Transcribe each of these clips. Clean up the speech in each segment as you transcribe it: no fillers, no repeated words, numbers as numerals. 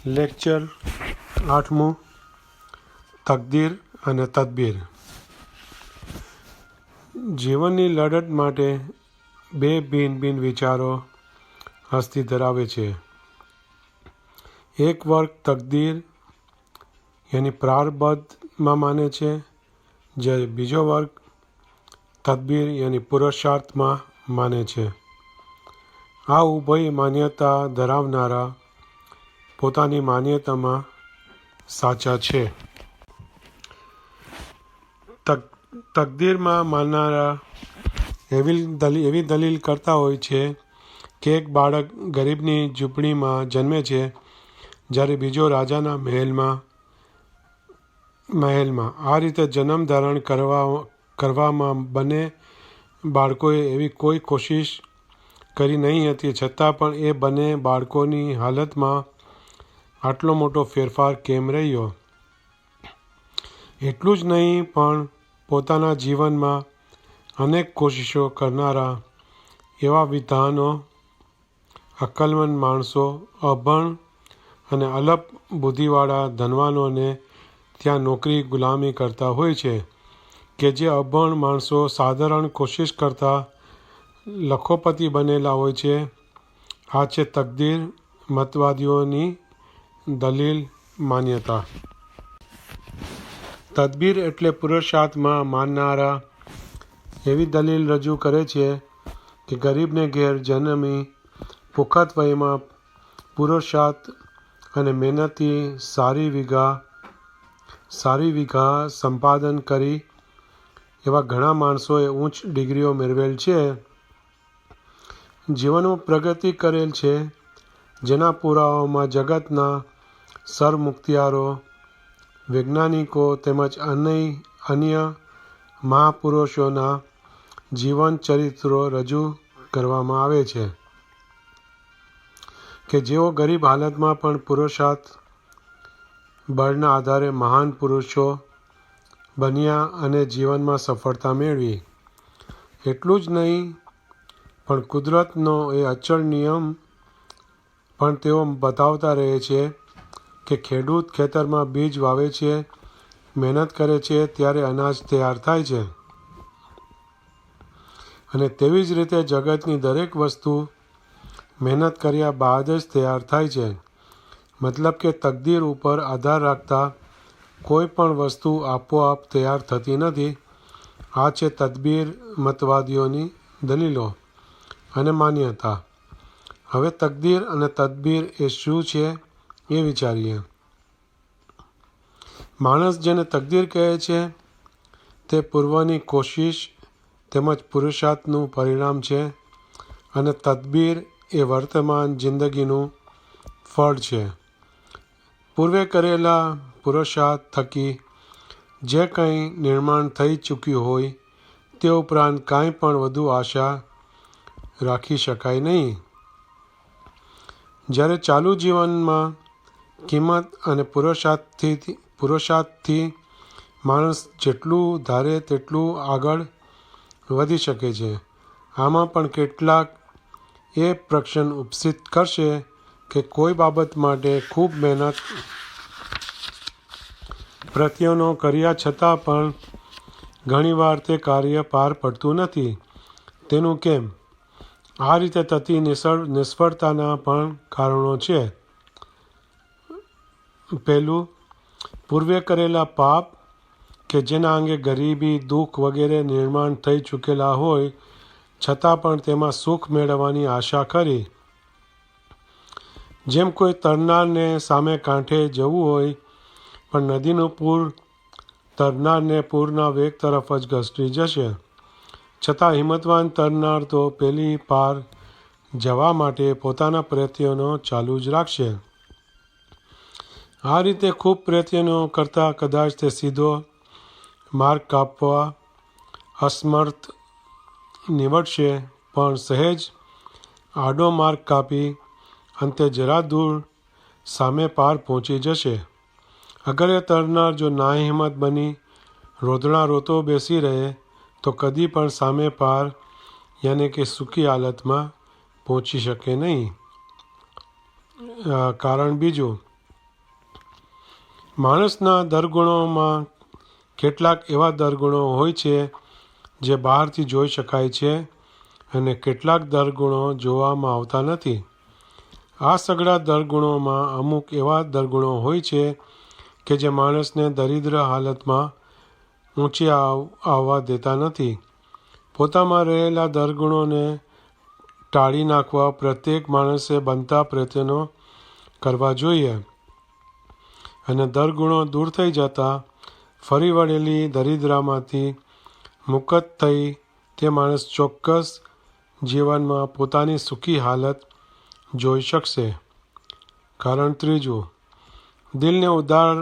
Lecture 8મું તકદીર અને તદબીર. જીવનની લડત માટે બે ભિન્ન ભિન્ન વિચારો અસ્તિ ધરાવે છે. એક વર્ગ તકદીર યાની પ્રારબ્ધમાં માને છે, જ્યારે બીજો વર્ગ તદબીર યાની પુરુષાર્થમાં માને છે. આ ઉભય માન્યતા ધરાવનારા પોતાની માન્યતામાં સાચા છે. તકદીરમાં માનનારા એવી દલીલ કરતા હોય છે કે એક બાળક ગરીબની ઝૂંપડીમાં જન્મે છે, જ્યારે બીજો રાજાના મહેલમાં. આ રીતે જન્મ ધારણ કરવામાં બંને બાળકોએ એવી કોઈ કોશિશ કરી નહીં હતી, છતાં પણ એ બંને બાળકોની હાલતમાં આટલો મોટો ફેરફાર કેમ રહ્યો? એટલું જ નહીં, પણ પોતાના જીવનમાં અનેક કોશિશો કરનારા એવા વિદ્વાનો, અક્કલમંદ માણસો, અભણ અને અલ્પ બુદ્ધિવાળા ધનવાનોને ત્યાં નોકરી ગુલામી કરતા હોય છે, કે જે અભણ માણસો સાધારણ કોશિશ કરતા લખોપતિ બનેલા હોય છે. આ છે તકદીર મતવાદીઓની દલીલ માન્યતા. તદબીર એટલે પુરુષાર્થમાં માનનારા એવી દલીલ રજૂ કરે છે કે ગરીબને ઘેર જન્મી પુખ્ત વયમાં પુરુષાર્થ અને મહેનતથી સારી વિઘા સંપાદન કરી એવા ઘણા માણસોએ ઉચ્ચ ડિગ્રીઓ મેળવેલ છે, જીવનમાં પ્રગતિ કરેલ છે, જેના પુરાવાઓમાં જગતના સરમુખત્યારો, વૈજ્ઞાનિકો તેમજ અન્ય મહાપુરુષોના જીવન ચરિત્રો રજૂ કરવામાં આવે છે, કે જેઓ ગરીબ હાલતમાં પણ પુરુષાર્થ બળના આધારે મહાન પુરુષો બન્યા અને જીવનમાં સફળતા મેળવી. એટલું જ નહીં, પણ કુદરતનો એ અચળ નિયમ પણ તેઓ બતાવતા રહે છે કે ખેડૂત ખેતરમાં બીજ વાવે છે, મહેનત કરે છે, ત્યારે અનાજ તૈયાર થાય છે. અને તેવી જ રીતે જગતની દરેક વસ્તુ મહેનત કર્યા બાદ જ તૈયાર થાય છે. મતલબ કે તકદીર ઉપર આધાર રાખતા કોઈ પણ વસ્તુ આપોઆપ તૈયાર થતી નથી. આ છે તદબીર મતવાદીઓની દલીલો અને માન્યતા. હવે તકદીર અને તદબીર એ શું છે એ વિચારીએ. માણસ જેને તકદીર કહે છે તે પૂર્વની કોશિશ તેમજ પુરુષાર્થનું પરિણામ છે, અને તદબીર એ વર્તમાન જિંદગીનું ફળ છે. પૂર્વે કરેલા પુરુષાર્થ થકી જે કંઈ નિર્માણ થઈ ચૂક્યું હોય તે ઉપરાંત કાંઈ પણ વધુ આશા રાખી શકાય નહીં. જ્યારે ચાલુ જીવનમાં કિંમત અને પુરુષાર્થથી માણસ જેટલું ધારે તેટલું આગળ વધી શકે છે. આમાં પણ કેટલાક એ પ્રશ્ન ઉપસ્થિત કરશે કે કોઈ બાબત માટે ખૂબ મહેનત પ્રયત્નો કર્યા છતાં પણ ઘણીવાર તે કાર્ય પાર પડતું નથી. તેનું કેમ? આ રીતે થતી નિષ્ફળતાના પણ કારણો છે. પહેલું, પૂર્વે કરેલા પાપ, કે જેના અંગે ગરીબી, દુઃખ વગેરે નિર્માણ થઈ ચૂકેલા હોય છતાં પણ તેમાં સુખ મેળવવાની આશા ખરી. જેમ કોઈ તરનારને સામે કાંઠે જવું હોય, પણ નદીનું પૂર તરનારને પૂરના વેગ તરફ જ ઘસડી જશે, છતાં હિંમતવાન તરનાર તો પેલી પાર જવા માટે પોતાના પ્રયત્નો ચાલુ જ રાખશે. આ રીતે ખૂબ પ્રયત્નો કરતાં કદાચ તે સીધો માર્ગ કાપવા અસમર્થ નીવડશે, પણ સહેજ આડો માર્ગ કાપી અંતે જરા દૂર સામે પાર પહોંચી જશે. અગર એ તરનાર જો નાહિંમત બની રોદણા રોતો બેસી રહે તો કદી પણ સામે પાર યાની કે સુખી હાલતમાં પહોંચી શકે નહીં. કારણ બીજું, માણસના દરગુણોમાં કેટલાક એવા દરગુણો હોય છે જે બહારથી જોઈ શકાય છે અને કેટલાક દરગુણો જોવામાં આવતા નથી. આ સઘળા દરગુણોમાં અમુક એવા દરગુણો હોય છે કે જે માણસને દરિદ્ર હાલતમાં ઊંચે આવવા દેતા નથી. પોતામાં રહેલા દરગુણોને ટાળી નાખવા પ્રત્યેક માણસે બનતા પ્રયત્નો કરવા જોઈએ અને દરગુણો દૂર થઈ જતા ફરી વળેલી દરિદ્રતામાંથી મુક્ત થઈ તે માણસ ચોક્કસ જીવનમાં પોતાની સુખી હાલત જોઈ શકશે. કારણ ત્રીજું, દિલને ઉદાર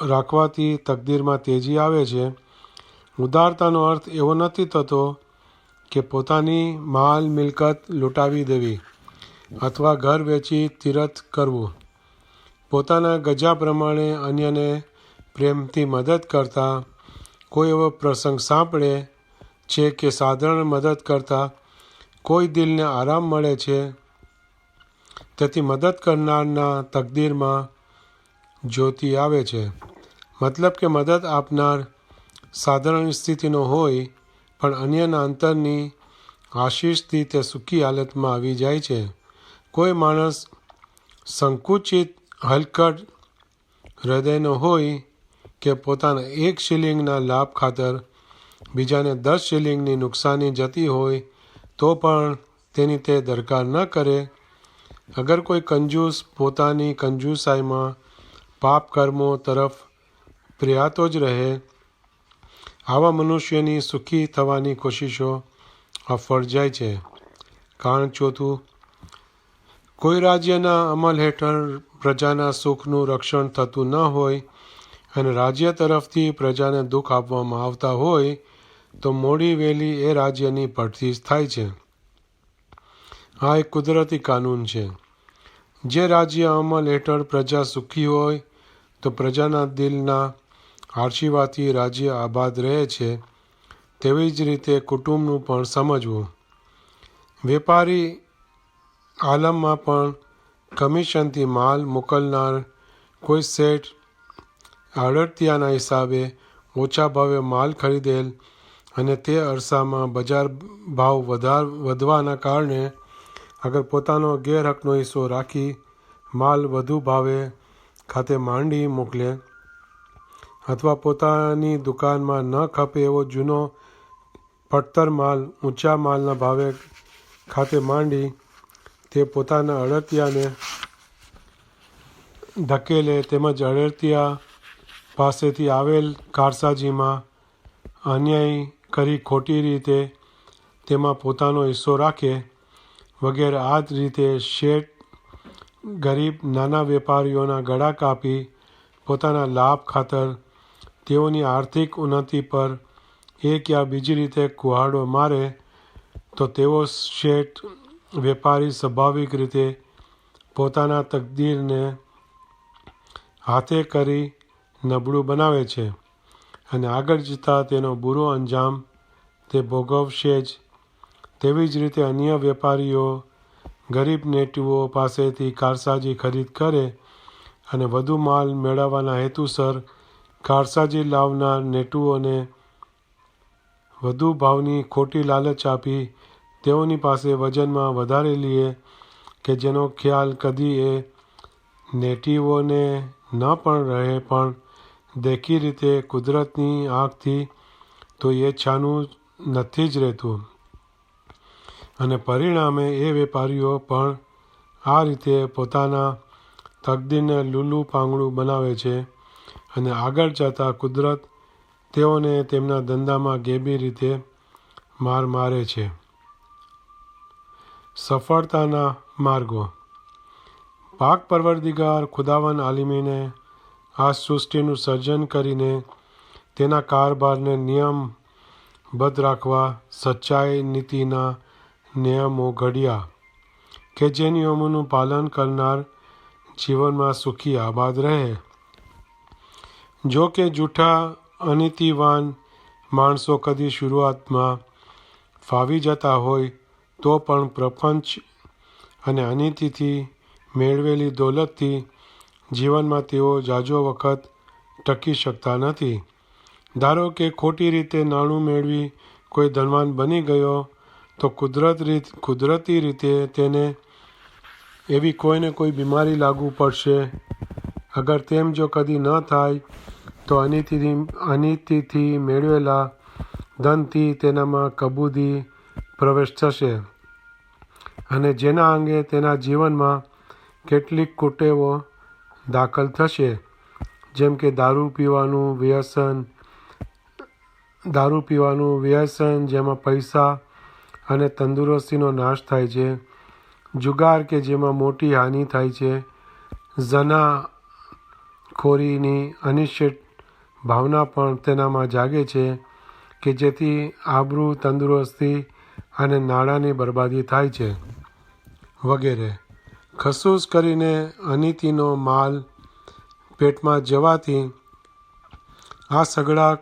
રાખવાથી તકદીરમાં તેજી આવે છે. ઉદારતાનો અર્થ એવો નથી થતો કે પોતાની માલ મિલકત લૂંટાવી દેવી અથવા ઘર વેચી તીરથ કરવું. પોતાના ગજા પ્રમાણે અન્યને પ્રેમથી મદદ કરતા કોઈ એવો પ્રસંગ સાંપડે છે કે સાધારણ મદદ કરતા કોઈ દિલને આરામ મળે છે. તેથી મદદ કરનારના તકદીરમાં જ્યોતિ આવે છે. મતલબ કે મદદ આપનાર સાધારણ સ્થિતિનો હોય પણ અન્યના અંતરની આશીષથી તે સુખી હાલતમાં આવી જાય છે. કોઈ માણસ સંકુચિત હલકટ હૃદયનો હોય કે પોતાના 1 શિલિંગના લાભ ખાતર બીજાને 10 શિલિંગની નુકસાની જતી હોય તો પણ તેની તે દરકાર ન કરે. અગર કોઈ કંજૂસ પોતાની કંજૂસાઈમાં પાપ કર્મો તરફ પ્રેરાતો જ રહે, આવા મનુષ્યની સુખી થવાની કોશિશો અફળ જાય છે. કારણ ચોથું, કોઈ રાજ્યના અમલ હેઠળ પ્રજાના સુખનું રક્ષણ થતું ન હોય અને રાજ્ય તરફથી પ્રજાને દુઃખ આપવામાં આવતા હોય તો મોડી વહેલી એ રાજ્યની પડતી થાય છે. આ એક કુદરતી કાનૂન છે. જે રાજ્ય અમલ હેઠળ પ્રજા સુખી હોય તો પ્રજાના દિલના આશીર્વાદથી રાજ્ય આબાદ રહે છે. તેવી જ રીતે કુટુંબનું પણ સમજવું. વેપારી આલમમાં પણ કમિશનથી માલ મોકલનાર કોઈ શેઠ આડતિયાના હિસાબે ઓછા ભાવે માલ ખરીદેલ અને તે અરસામાં બજાર ભાવ વધવાના કારણે અગર પોતાનો ગેરહકનો હિસ્સો રાખી માલ વધુ ભાવે ખાતે માંડી મોકલે અથવા પોતાની દુકાનમાં ન ખપે એવો જૂનો પડતર માલ ઊંચા માલના ભાવે ખાતે માંડી તે પોતાના અડતિયાને ધકેલે તેમજ અડતિયા પાસેથી આવેલ કારસાજીમાં અન્યાય કરી ખોટી રીતે તેમાં પોતાનો હિસ્સો રાખે વગેરે. આ જ રીતે શેઠ ગરીબ નાના વેપારીઓના ગળા કાપી પોતાના લાભ ખાતર તેઓની આર્થિક ઉન્નતિ પર એક યા બીજી રીતે કુહાડો મારે તો તેઓ શેઠ વેપારી સ્વાભાવિક રીતે પોતાના તકદીરને હાથે કરી નબળું બનાવે છે અને આગળ જતાં તેનો બુરો અંજામ તે ભોગવશે જ. તેવી જ રીતે અન્ય વેપારીઓ ગરીબ નેટીવો પાસેથી કારસાજી ખરીદ કરે અને વધુ માલ મેળવવાના હેતુસર કારસાજી લાવનાર નેટુઓને વધુ ભાવની ખોટી લાલચ આપી તેઓની પાસે વજનમાં વધારે લીએ કે જેનો ખ્યાલ કદી એ નેટિવોને ન પણ રહે પણ દેખી રીતે કુદરતની આંખથી તો એ છાનું નથી જ રહેતું અને પરિણામે એ વેપારીઓ પણ આ રીતે પોતાના તકદીરને લૂલું પાંગળું બનાવે છે અને આગળ જતાં કુદરત તેઓને તેમના ધંધામાં ગેબી રીતે માર મારે છે. સફળતાના માર્ગો. પાક પરવરદિગાર ખુદાવંદ આલમીને આ સૃષ્ટિનું સર્જન કરીને તેના કારભારને નિયમબદ્ધ રાખવા સચ્ચાઈ નીતિના નિયમો ઘડ્યા કે જે નિયમોનું પાલન કરનાર જીવનમાં સુખી આબાદ રહે. જો કે જૂઠા અનીતિવાન માણસો કદી શરૂઆતમાં ફાવી જતા હોય તો પણ પ્રપંચ અને અનીતિથી મેળવેલી દોલતથી જીવનમાં તેઓ જાજો વખત ટકી શકતા નથી. ધારો કે ખોટી રીતે નાણું મેળવી કોઈ ધનવાન બની ગયો તો કુદરતી રીતે તેને એવી કોઈને કોઈ બીમારી લાગુ પડશે. અગર તેમ જો કદી ન થાય તો અનીતિથી મેળવેલા ધનથી તેનામાં કબૂદી પ્રવેશ થશે અને જેના અંગે તેના જીવનમાં કેટલીક કુટેવો દાખલ થશે, જેમ કે દારૂ પીવાનું વ્યસન જેમાં પૈસા અને તંદુરસ્તીનો નાશ થાય છે, જુગાર કે જેમાં મોટી હાનિ થાય છે, ઝનાખોરીની અનિશ્ચિત ભાવના પણ તેનામાં જાગે છે કે જેથી આબરૂ, તંદુરસ્તી અને નાણાંની બરબાદી થાય છે વગેરે. ખસૂસ કરીને અનીતિનો માલ પેટમાં જવાથી આ સઘળા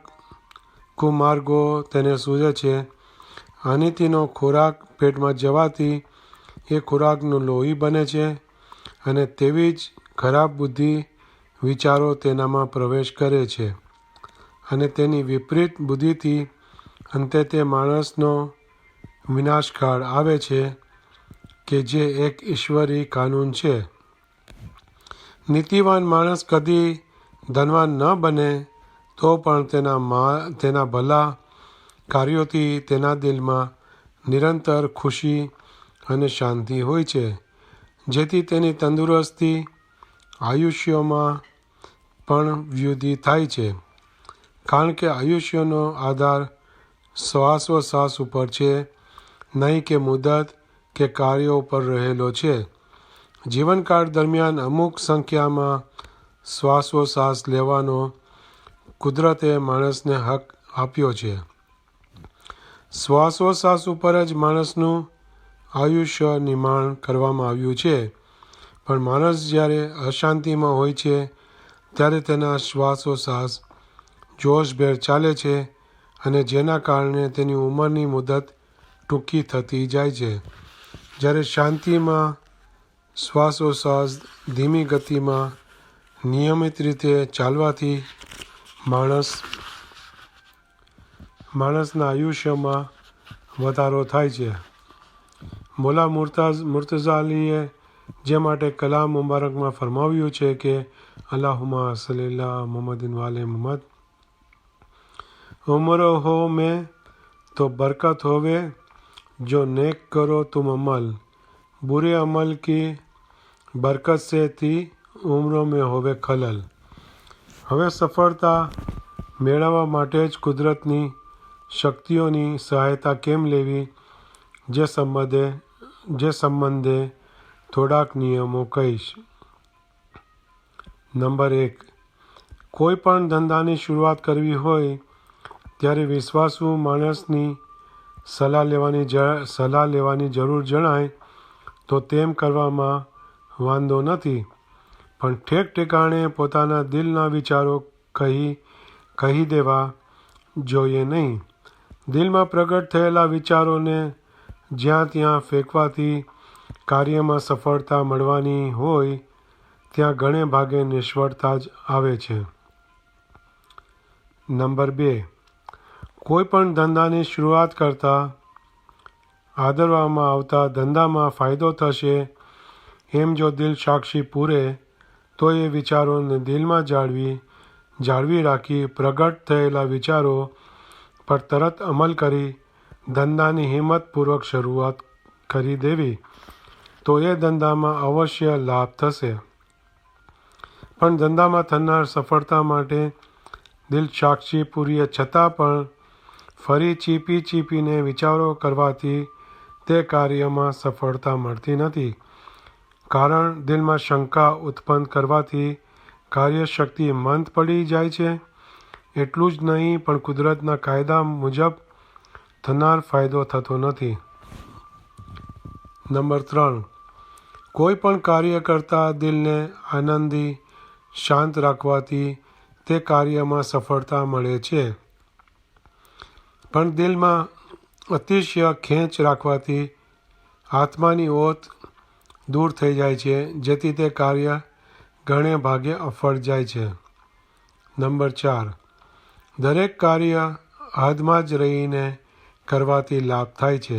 કુમાર્ગો તેને સૂઝે છે. અનીતિનો ખોરાક પેટમાં જવાથી એ ખોરાકનું લોહી બને છે અને તેવી જ ખરાબ બુદ્ધિ વિચારો તેનામાં પ્રવેશ કરે છે અને તેની વિપરીત બુદ્ધિથી અંતે તે માણસનો વિનાશકાળ આવે છે કે જે એક ઈશ્વરી કાનૂન છે. નીતિવાન માણસ કદી ધનવાન ન બને તો પણ તેના ભલા કાર્યોથી તેના દિલમાં નિરંતર ખુશી અને શાંતિ હોય છે, જેથી તેની તંદુરસ્તી આયુષ્યમાં પણ વૃદ્ધિ થાય છે. કારણ કે આયુષ્યનો આધાર શ્વાસોશ્વાસ ઉપર છે, નહીં કે મુદત કે કાર્યો ઉપર રહેલો છે. જીવનકાળ દરમિયાન અમુક સંખ્યામાં શ્વાસોશ્વાસ લેવાનો કુદરતે માણસને હક આપ્યો છે. શ્વાસોશ્વાસ ઉપર જ માણસનું આયુષ્ય નિર્માણ કરવામાં આવ્યું છે. પણ માણસ જ્યારે અશાંતિમાં હોય છે ત્યારે તેના શ્વાસોશ્વાસ જોશભેર ચાલે છે અને જેના કારણે તેની ઉંમરની મુદત ટૂંકી થતી જાય છે. જ્યારે શાંતિમાં શ્વાસોશ્વાસ ધીમી ગતિમાં નિયમિત રીતે ચાલવાથી માણસના આયુષ્યમાં વધારો થાય છે. મોલા મુર્તઝા અલીએ જે માટે કલામ મુબારકમાં ફરમાવ્યું છે કે અલ્લાહુમ્મા સલ્લી અલા મુહમ્મદિન વાલે મુહમ્મદ, उम्र हो में तो बरकत होवे, जो नेक करो तुम अमल, बुरे अमल की बरकत से थी उम्रों में होवे खलल. હવે સફળતા મેળવવા માટે જ કુદરતની શક્તિઓની સહાયતા કેમ લેવી, જે સંબંધે થોડાક નિયમો કહીશ. નંબર 1, કોઈ પણ ધંધાની શરૂઆત કરવી હોય ત્યારે વિશ્વાસુ માણસની સલાહ લેવાની જરૂર જણાય તો તેમ કરવામાં વાંધો નથી, પણ ઠેક ઠેકાણે પોતાના દિલના વિચારો કહી દેવા જોઈએ નહીં. દિલમાં પ્રગટ થયેલા વિચારોને જ્યાં ત્યાં ફેંકવાથી કાર્યમાં સફળતા મળવાની હોય ત્યાં ઘણે ભાગે નિષ્ફળતા જ આવે છે. નંબર 2, કોઈ પણ ધંધાની શરૂઆત કરતાં આદરવામાં આવતા ધંધામાં ફાયદો થશે એમ જો દિલ સાક્ષી પૂરે તો એ વિચારોને દિલમાં જાળવી રાખી પ્રગટ થયેલા વિચારો પર તરત અમલ કરી ધંધાની હિંમતપૂર્વક શરૂઆત કરી દેવી તો એ ધંધામાં અવશ્ય લાભ થશે. પણ ધંધામાં થનાર સફળતા માટે દિલ સાક્ષી પૂરીએ છતાં પણ ફરી ચીપીને વિચારો કરવાથી તે કાર્યમાં સફળતા મળતી નથી. કારણ દિલમાં શંકા ઉત્પન્ન કરવાથી કાર્યશક્તિ મંદ પડી જાય છે. એટલું જ નહીં પણ કુદરતના કાયદા મુજબ થનાર ફાયદો થતો નથી. નંબર 3, કોઈ પણ કાર્ય કરતાં દિલને આનંદી શાંત રાખવાથી તે કાર્યમાં સફળતા મળે છે. પણ દિલમાં અતિશય ખેંચ રાખવાથી આત્માની ઓત દૂર થઈ જાય છે, જેથી તે કાર્ય ઘણે ભાગે અફળ જાય છે. નંબર 4, દરેક કાર્ય હદમાં જ રહીને કરવાથી લાભ થાય છે.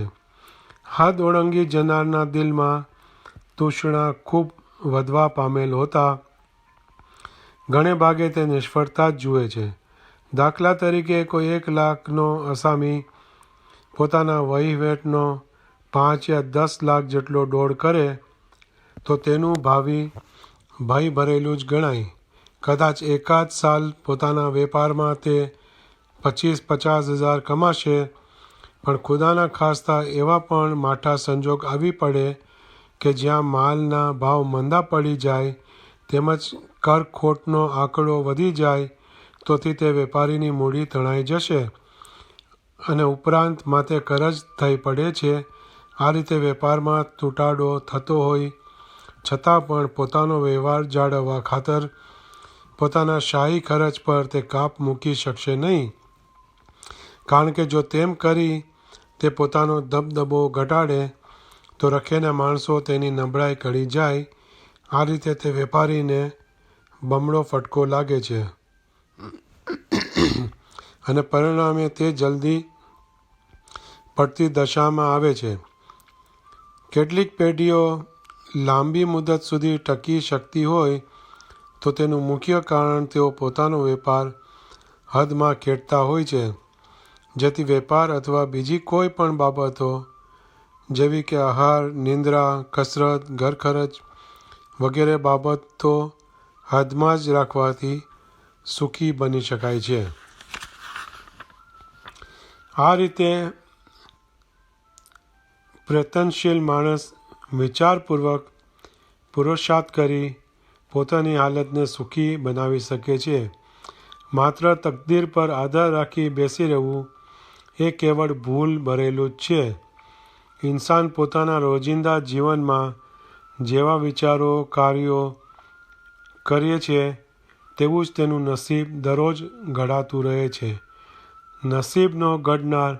હદ ઓળંગી જનારના દિલમાં તૃષ્ણા ખૂબ વધવા પામેલ હોતા ઘણે ભાગે તે નિષ્ફળતા જ જુએ છે. દાખલા તરીકે કોઈ 1 લાખનો અસામી પોતાના વહીવટનો 5 યા 10 લાખ જેટલો દોડ કરે તો તેનું ભાવિ ભય ભરેલું જ ગણાય. કદાચ એકાદ સાલ પોતાના વેપારમાં તે 25-50 હજાર કમાશે, પણ ખુદાના ખાસ્તા એવા પણ માઠા સંજોગ આવી પડે કે જ્યાં માલના ભાવ મંદા પડી જાય તેમજ કરખોટનો આંકડો વધી જાય તોથી તે વેપારીની મૂડી તણાઈ જશે અને ઉપરાંત માથે કરજ થઈ પડે છે. આ રીતે વેપારમાં તૂટાડો થતો હોય છતાં પણ પોતાનો વ્યવહાર જાળવવા ખાતર પોતાના શાહી ખર્ચ પર તે કાપ મૂકી શકશે નહીં, કારણ કે જો તેમ કરી તે પોતાનો દબદબો ઘટાડે તો રખેના માણસો તેની નબળાઈ ઘડી જાય. આ રીતે તે વેપારીને બમણો ફટકો લાગે છે અને પરિણામે તે જલ્દી પડતી દશામાં આવે છે. કેટલીક પેઢીઓ લાંબી મુદત સુધી ટકી શકતી હોય તો તેનું મુખ્ય કારણ તેઓ પોતાનો વેપાર હદમાં ખેડતા હોય છે, જેથી વેપાર અથવા બીજી કોઈ પણ બાબતો જેવી કે આહાર, નિંદ્રા, કસરત, ઘર ખર્ચ વગેરે બાબતો હદમાં જ રાખવાથી સુખી બની શકાય છે. આ રીતે પ્રયત્નશીલ માણસ વિચારપૂર્વક પુરુષાર્થ કરી પોતાની હાલતને સુખી બનાવી શકે છે. માત્ર તકદીર પર આધાર રાખી બેસી રહેવું એ કેવળ ભૂલ ભરેલું જ છે. ઇન્સાન પોતાના રોજિંદા જીવનમાં જેવા વિચારો, કાર્યો કરીએ છે તેવું જ તેનું નસીબ દરરોજ ઘડાતું રહે છે. નસીબનો ઘડનાર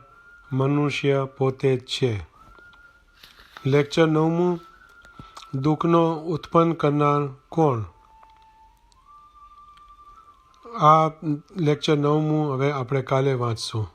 મનુષ્ય પોતે જ છે. લેક્ચર 9, દુઃખનો ઉત્પન્ન કરનાર કોણ? આ લેક્ચર 9 હવે આપણે કાલે વાંચશું.